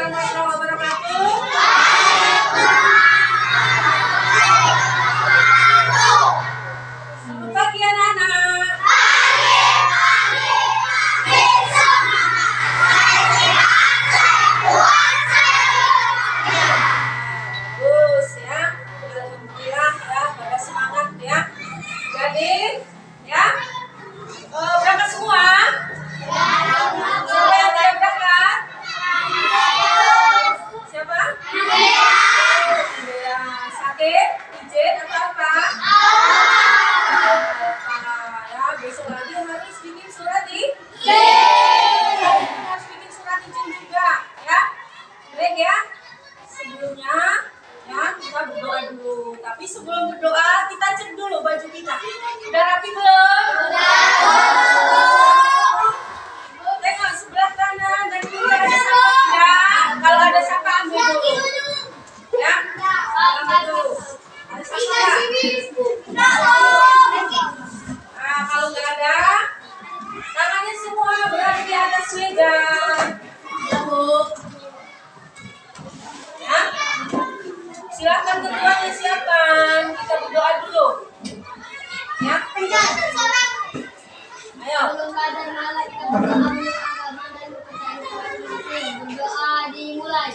warahmatullahi wabarakatuh. Selamat pagi anak-anak. Bagus ya. Alhamdulillah ya, pada semangat ya. Jadi ya, berangkat semua? Siapa yang tidak berangkat? Siapa? Andrea. Sakit? Izin atau apa? Ya, besok lagi harus bikin surat izin. Harus bikin surat izin juga ya. Baik ya. Sebelumnya ya, kita berdoa dulu. Tapi sebelum berdoa kita cek dulu baju kita. Udah rapi belum? Tengok sebelah kanan dan kiri ada sampah tidak? Kalau ada sampah ambil dulu. Ya, ambil dulu. Ada sampah nggak? Nah, kalau nggak ada, tangannya semua berada di atas meja. Ya, silakan ketuanya siapkan. Kita berdoa dulu. Ya, ayo. Berdoa dimulai.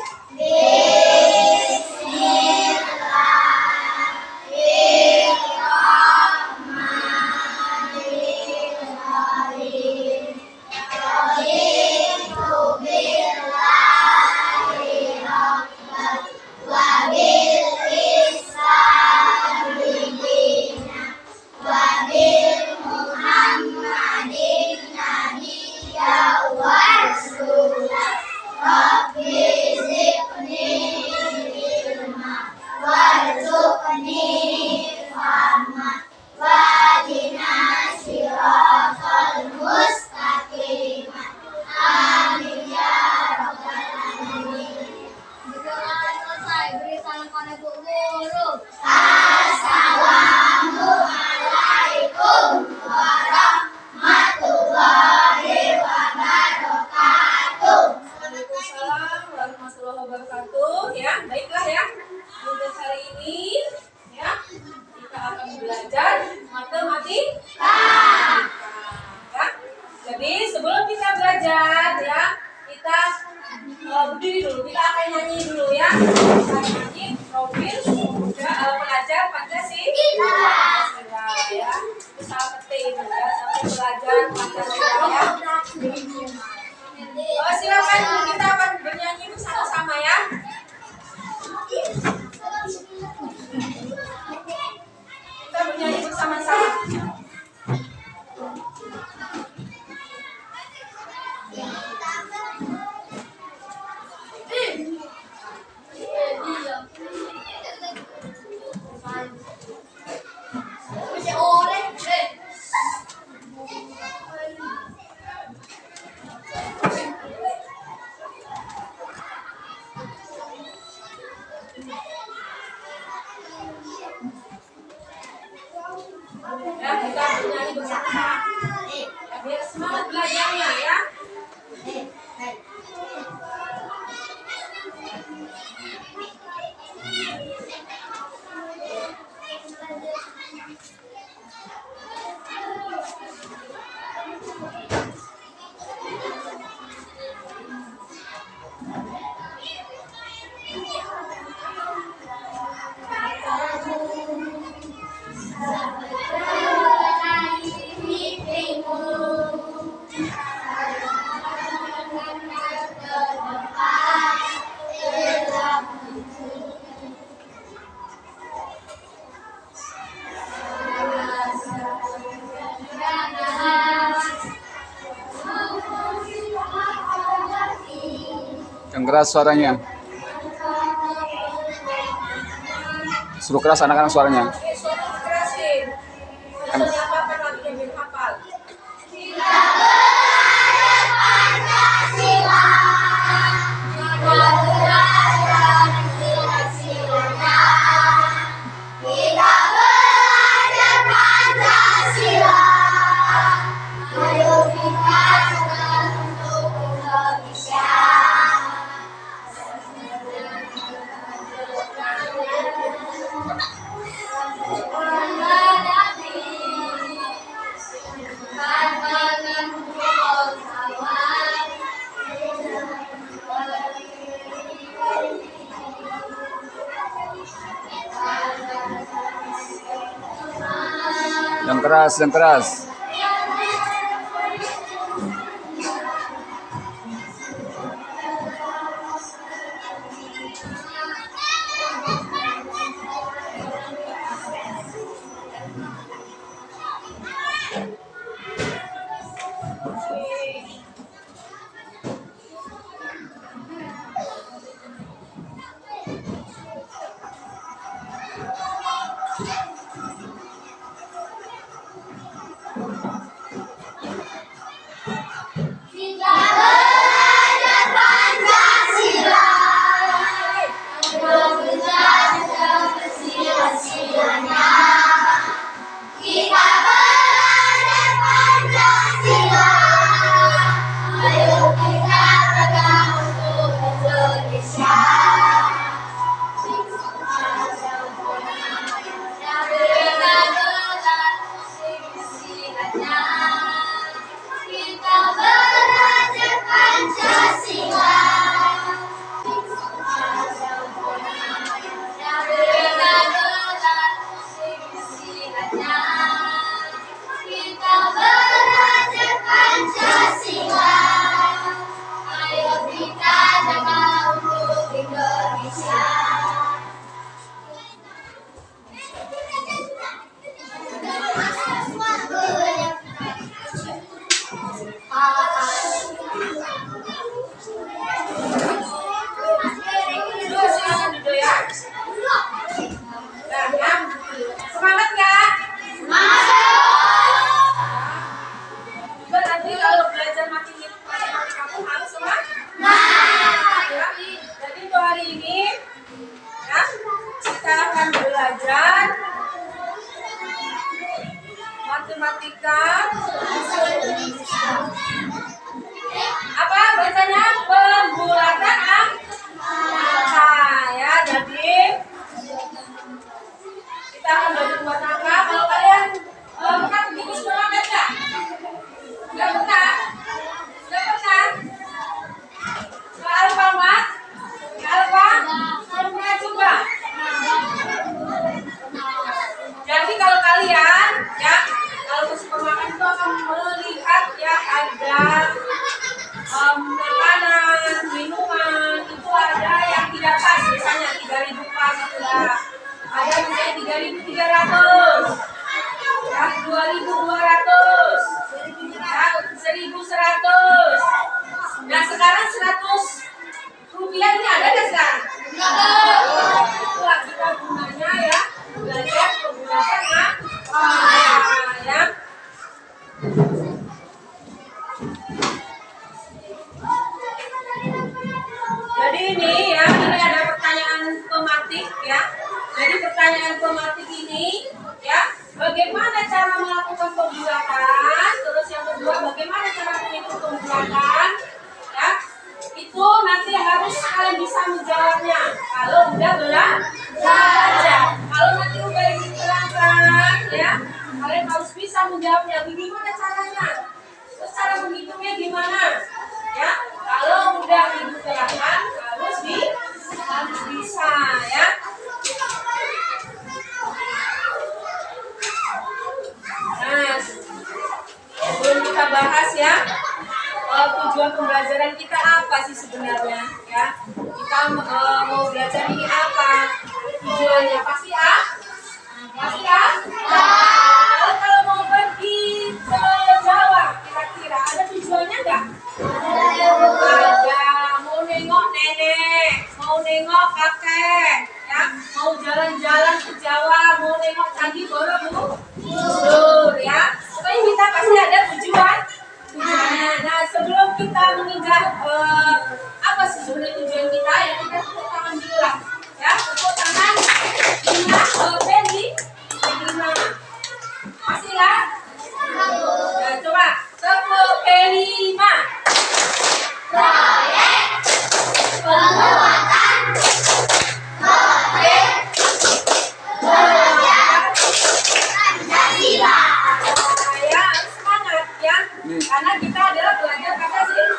Berdoa selesai, beri salam pada Bu Guru. Assalamualaikum warahmatullahi wabarakatuh. Waalaikumsalam warahmatullahi wabarakatuh. Ya, baiklah ya. Untuk hari ini ya, kita akan belajar matematika. Ya. Jadi sebelum kita belajar ya, kita berdiri dulu. Kita akan nyanyi dulu ya. Kita nyanyi profil pelajar Pancasila ya. Itu salah penting ya, sampai belajar Pancasila ya. Silakan kita akan bernyanyi bersama-sama ya. Kita bernyanyi bersama-sama. Ya, kita bernyanyi bersama-sama. Biar semangat belajarnya ya. Yang keras suaranya. Suruh keras anak-anak suaranya. Suara kerasin. Jangan diapakan lagi yang belum hafal. Yang keras, yang keras. Kita belajar Pancasila. Belajar Pancasila-silanya. Kita belajar Pancasila. Ayo kita tegak untuk Indonesia. Kita belajar Pancasila. Kita belajar Pancasila. Ayo kita jaga untuk Indonesia. Duduk, silakan duduk ya. Nah, ya. Semangat nggak? Juga nanti kalau belajar matematika pun harus semangat. Ya. Jadi untuk hari ini, ya, kita akan belajar matematika. Apa bacanya? Pembulatan angka, ya. Jadi kita akan belajar buat angka. Kalau kalian pernah pergi ke sekolah nggak? Nggak pernah? Nggak pernah? Ke Alfamart? Ke Alfa? Pernah juga? Jadi kalau kalian, ya, kalau ke supermarket itu akan melihat ya ada makanan, minuman, itu ada yang tidak pas, misalnya 3.000 pas itu ya. Ada misalnya 3.300, ya 2.200, ya 1.100. Nah sekarang 100 rupiah ini ada nggak sekarang? Itulah kita gunanya ya belajar pembulatan angka, ya. Jadi ini ya, ini ada pertanyaan pematik ya. Jadi pertanyaan pematik ini ya, bagaimana cara melakukan pembulatan? Terus yang kedua, bagaimana cara menghitung pembulatan? Ya, itu nanti harus kalian bisa menjawabnya. Kalau udah belajar, kalau nanti udah diterangkan ya, kalian harus bisa menjawabnya. Bagaimana caranya? Terus cara menghitungnya gimana? Ya, kalau udah ibu terangkan harus bisa ya. Nah, sebelum kita bahas ya, tujuan pembelajaran kita apa sih sebenarnya ya? Kita mau belajar ini apa? Tujuannya pasti kalau mau pergi ke Jawa, kira-kira ada tujuannya nggak? Ada, mau nengok nenek, mau nengok kakek, ya, mau jalan-jalan ke Jawa, mau nengok Candi Borobudur, ya. Pokoknya kita pasti ada tujuannya. Nah, sebelum kita menginjak apa sih sebenarnya tujuan kita, ya kita tepuk tangan dulu lah, ya. Tepuk tangan, Fendi, masih lah. Ya, coba tepuk kelima. Proyek penguatan belajar Pancasila. Ya, semangat ya. Karena kita adalah belajar Pancasila.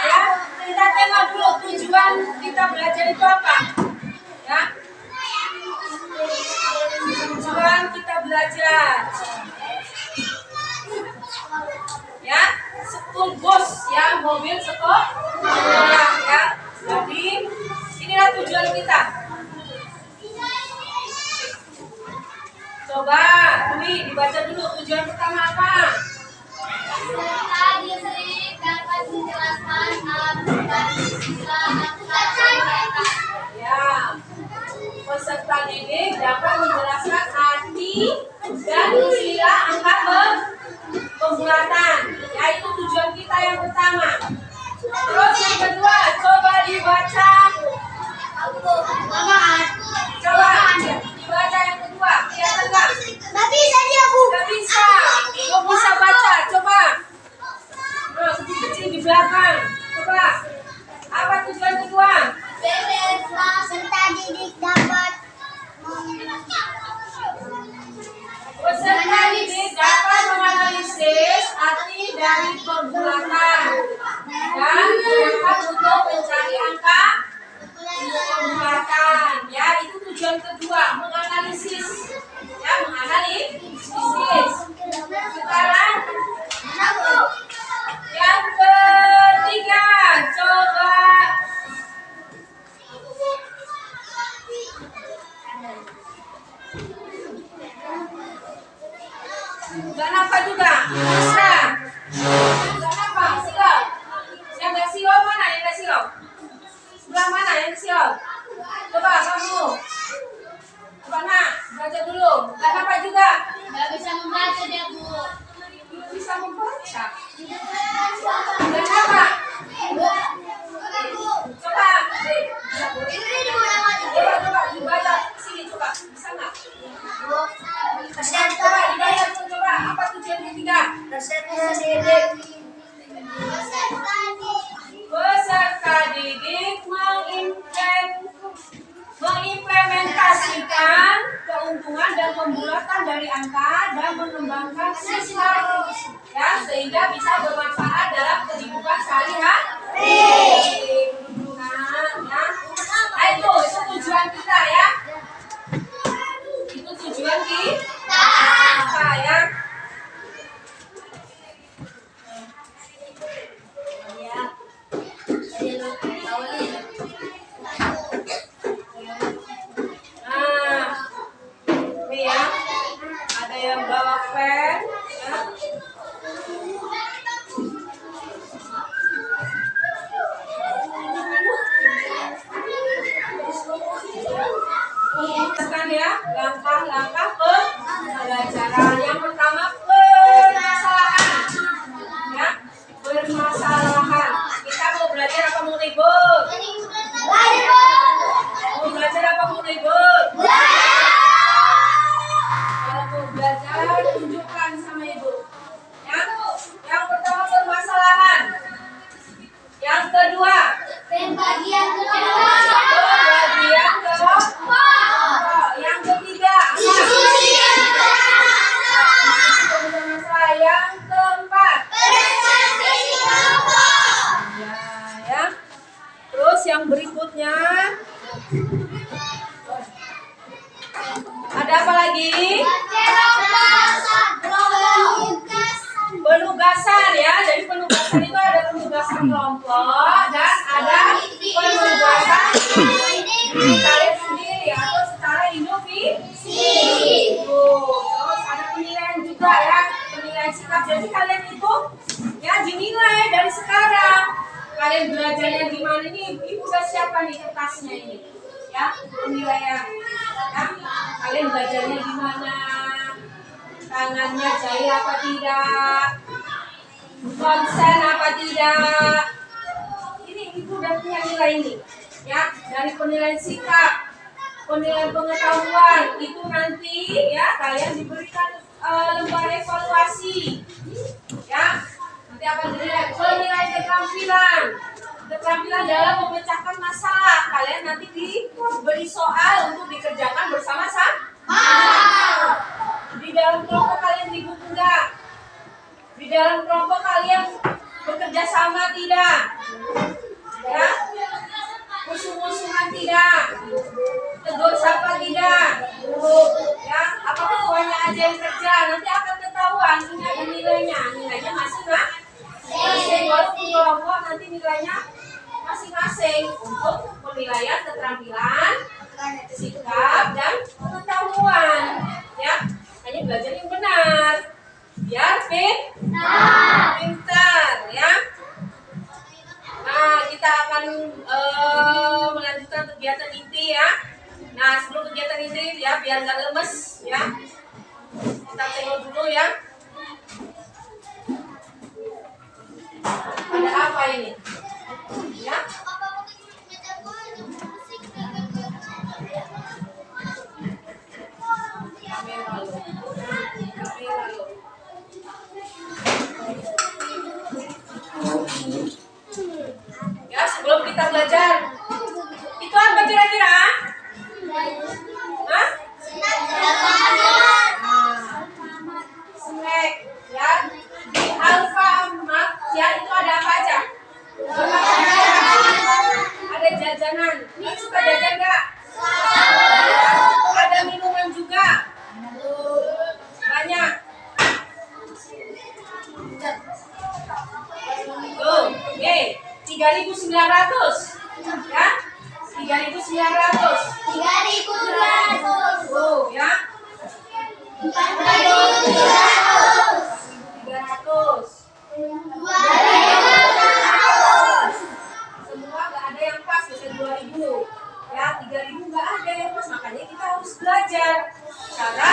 Ya, kita tengok dulu tujuan kita? Coba, Dwi, dibaca dulu tujuan pertama apa? Serta distrik dapat menjelaskan arti dan istilah angka. Ya, peserta didik dapat menjelaskan arti dan istilah angka pembulatan. Ya, itu tujuan kita yang pertama. Terus yang kedua, coba dibaca. Coba dibaca yang kedua. Kelihatan nggak? Nggak bisa dia, Bu. Nggak bisa. Nggak bisa baca. Coba. Nah, kecil di belakang. Coba. Apa tujuan kedua? Serta didik dapat Peserta didik dapat menganalisis arti dari pembulatan dan dapat untuk mencari angka pembulatan. Ya, itu tujuan kedua, menganalisis. Ya, menganalisis. Sekarang yang ketiga, coba. Gak nampak juga, bisa. Gak nampak, silau. Yang gak silau mana? Yang gak silau? Sebelah mana yang silau? Coba kamu. Coba nak, baca dulu. Gak nampak juga. nggak bisa membaca dia, Bu. Belum bisa membaca. Gak nampak. Coba. Coba dibaca. Sini coba, bisa nggak? Coba dibaca dulu, coba. Apa tujuan ketiga? Peserta didik mengimplementasikan keuntungan dan pembulatan dari angka dan mengembangkan sistem ya sehingga bisa bermanfaat dalam kehidupan sehari-hari. Nah, itu tujuan kita ya. Itu tujuan kita ya. Nih ya, ada yang bawa pen, ya. Kan ya, langkah-langkah pembelajaran. Yang pertama permasalahan, ya, permasalahan. Kita mau belajar apa mau ribut? Mau belajar apa mau ribut? Kalau mau belajar, tunjukkan sama ibu. Ya, yang pertama permasalahan. Yang kedua, Pembagian pembagian kelompok. Yang ketiga, masalah. Yang keempat, ya. Terus yang berikutnya, ada apa lagi? Penugasan ya. Jadi penugasan itu ada penugasan kelompok dan ada penugasan kalian sendiri atau secara individu. Terus ada penilaian juga ya, penilaian sikap. Jadi kalian itu ya dinilai dari sekarang. Kalian belajarnya gimana nih? Ibu udah siapkan nih kertasnya ini. Ya, penilaian. Ya, kalian belajarnya gimana? Tangannya cair apa tidak? Konsen apa tidak? Ini ibu udah punya nilai ini. Ya, dari penilaian sikap, penilaian pengetahuan itu nanti ya kalian diberikan lembar evaluasi. Ya, nanti akan dinilai penilaian keterampilan dalam memecahkan masalah. Kalian nanti diberi soal untuk dikerjakan bersama-sama. Di dalam kelompok kalian ribut enggak? Di dalam kelompok kalian bekerja sama tidak? Ya? Musuh-musuhan tidak? Tegur sapa tidak? Ya? Apa ketuanya aja yang kerja? Nanti akan ketahuan. Ini ada nilainya. Nilainya masing-masing. Walaupun kelompok nanti nilainya masing-masing untuk penilaian keterampilan kegiatan inti ya. Nah, sebelum kegiatan inti ya, biar nggak lemes ya. Kita tengok dulu ya. Ada apa ini? Ya. Kamera lo. Kamera lo. Ya, sebelum kita belajar. Itu apa kira-kira? Hah? Snack ya. Di Alfamart ya, itu ada apa aja? Ada jajanan. Ini suka jajan nggak? Ada minuman juga. Banyak. Tuh, oke. 3.900 ya. 3.900. 3.900. Tuh ya. 4.300. 300. 2.200. Semua nggak ada yang pas, bisa 2.000 ya, 3.000 nggak ada yang pas, makanya kita harus belajar cara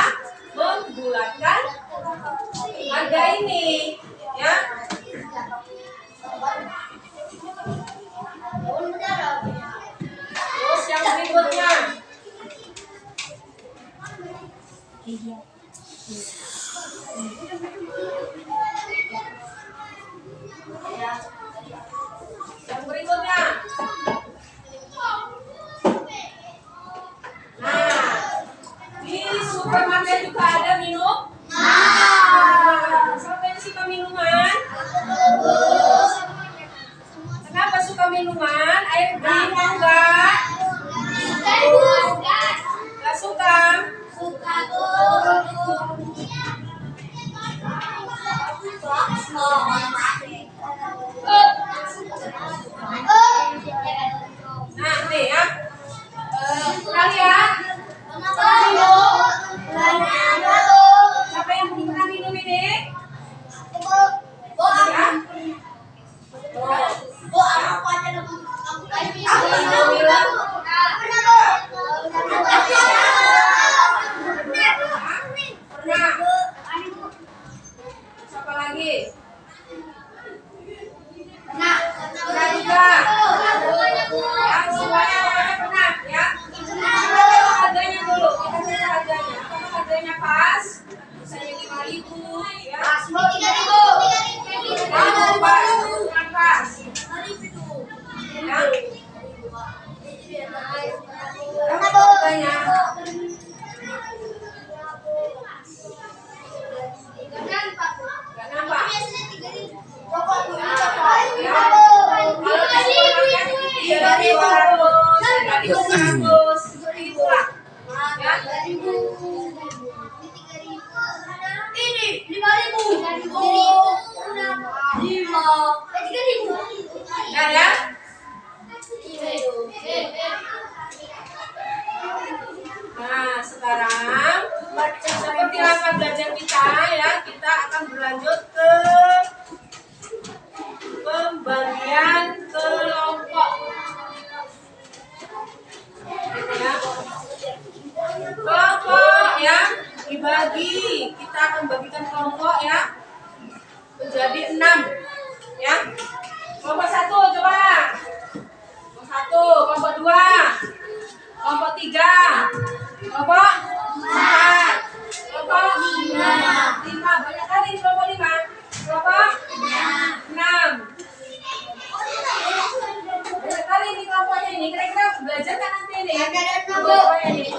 membulatkan harga ini ya. Terus yang berikutnya ya. Yang berikutnya. Nah, di supermarket juga ada minum. Siapa yang suka minuman? Kenapa suka minuman? Air bening mau nggak? Nggak suka? Nah, nih ya. Kalian siapa yang pernah minum ini? Ya. Pernah. Siapa lagi? Pernah juga. Ya, semuanya pokoknya pernah ya. Kita lihat harganya dulu. Kita lihat harganya. Apakah harganya pas? Misalnya 5.000 ya. Pas, bukan pas. Ya. Berapa harganya? Nggak nampak. Ya ya. Nah, sekarang seperti apa belajar kita ya, kita akan berlanjut ke pembagian kelompok. Ya. Kelompok ya dibagi, kita akan bagikan kelompok ya menjadi 6 ya. Kelompok 1 coba. Kelompok 1, kelompok 2, kelompok 3, kelompok 4, kelompok 5. Banyak kali kelompok 5. Kelompok 6. Banyak kali ini kelompoknya ini. Kira-kira belajar kan nanti ini? Kelompoknya ini.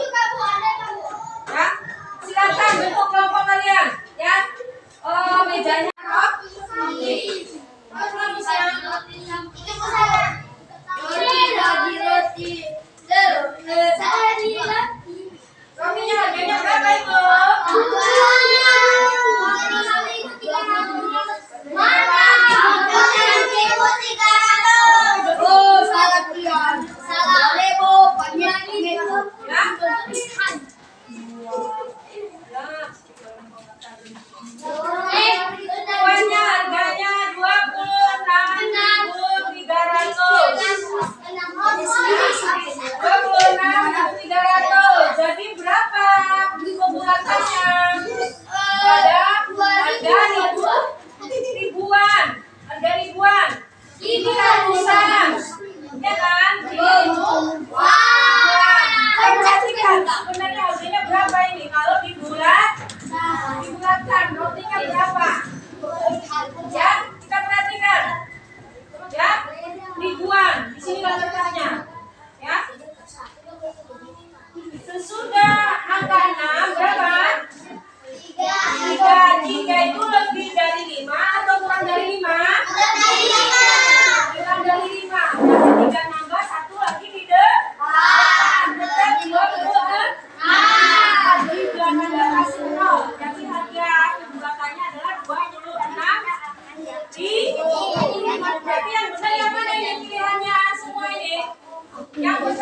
Ya, silakan bentuk kelompok kalian. Ya, mejanya rotinya harganya berapa itu? Semuanya harganya 26.300.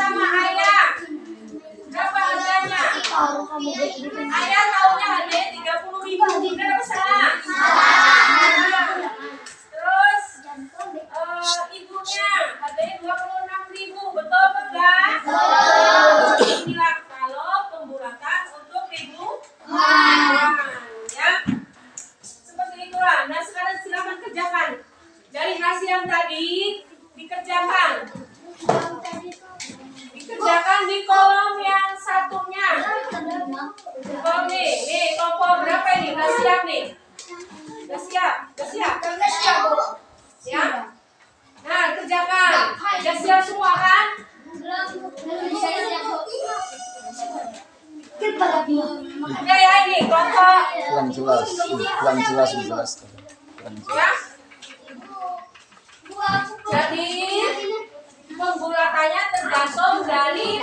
sama ayah. Berapa harganya? Ayah taunya harganya 30.000. Benar apa salah? Terus ibunya harganya 26.000. Betul apa enggak? Inilah kalau pembulatan untuk ribuan. Ya. Seperti itulah. Nah, sekarang silakan kerjakan. Dari hasil yang tadi dikerjakan. Dikerjakan di kolom yang satunya. Kolom nih kelompok berapa ini? Udah siap nih? Udah siap? Udah siap? Udah siap, Bu. Siap? Nah, kerjakan. Udah siap semua kan? Udah ya ini kelompok. Kurang jelas, kurang jelas, jelas. Kurang jelas. Ya. Jadi pembulatannya tergantung dari